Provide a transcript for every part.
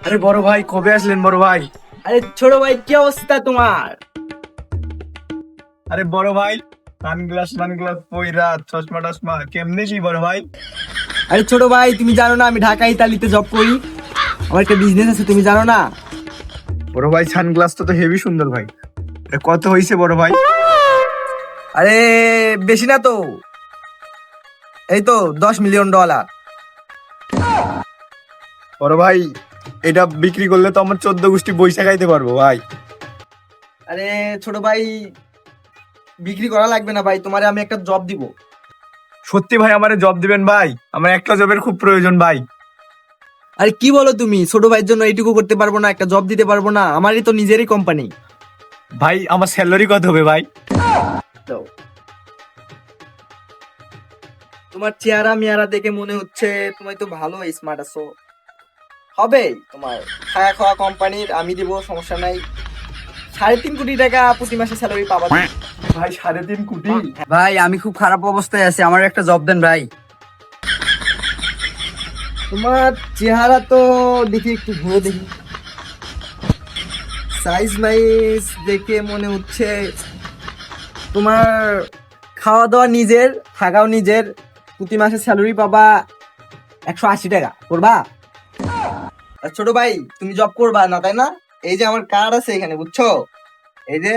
আরে বড় ভাই, কবে আসলেন বড় ভাই? আরে ছোট ভাই, কি অবস্থা তোমার? আরে বড় ভাই, সানগ্লাস পইরা চশমা টশমা কেমনে কি বড় ভাই? আরে ছোট ভাই, তুমি জানো না আমি ঢাকা ইতালিতে জব করি? আমার একটা বিজনেস আছে, তুমি জানো না? বড় ভাই, সানগ্লাস তো হেভি সুন্দর ভাই। এ কত হইছে বড় ভাই? আরে বেশি না তো, এই তো $10 মিলিয়ন। বড় ভাই, এটা বিক্রি করলে তো আমার 14 গোষ্ঠী বৈশা খাইতে পারবো ভাই। আরে ছোট ভাই, বিক্রি করা লাগবে না ভাই, তোমারে আমি একটা জব দিব। সত্যি ভাই, আমারে জব দিবেন ভাই? আমার একটা জবের খুব প্রয়োজন ভাই। আরে কি বলো তুমি, ছোট ভাইয়ের জন্য এইটুকু করতে পারবো না? একটা জব দিতে পারবো না? আমারই তো নিজেরই কোম্পানি। ভাই, আমার স্যালারি কত হবে ভাই? তোমার চেহারা মিয়ারা দেখে মনে হচ্ছে তুমি তো ভালো স্মার্ট আছো। হবে, তোমার খায়া খাওয়া কোম্পানির আমি দিব, সমস্যা নাই। 3.5 কোটি টাকা প্রতি মাসে স্যালারি পাবা তুমি। ভাই, 3.5 কোটি? ভাই আমি খুব খারাপ অবস্থায় আছি, আমার একটা জব দেন ভাই। তোমার চেহারা তো দেখি, একটু ঘুরে দেখি। সাইজ মাইজ দেখে মনে হচ্ছে তোমার খাওয়া দাওয়া নিজের, থাকাও নিজের, প্রতি মাসে স্যালারি পাবা 180 টাকা করবা। আর ছোট ভাই, তুমি জব করবা না তাই না? এই যে আমার কার্ড আছে এখানে, বুঝছো? এই যে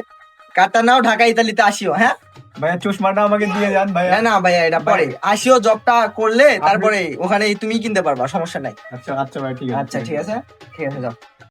কার্ডটা নাও, ঢাকা ইতালিতে আসিও। হ্যাঁ, ভাইয়া, চশমাটা আমাকে দিয়ে যান ভাইয়া। না না ভাইয়া, এটা পরে আসিও, জবটা করলে তারপরে ওখানে তুমি কিনতে পারবা, সমস্যা নাই। আচ্ছা আচ্ছা ভাই, ঠিক আছে। আচ্ছা ঠিক আছে, ঠিক আছে, যাও।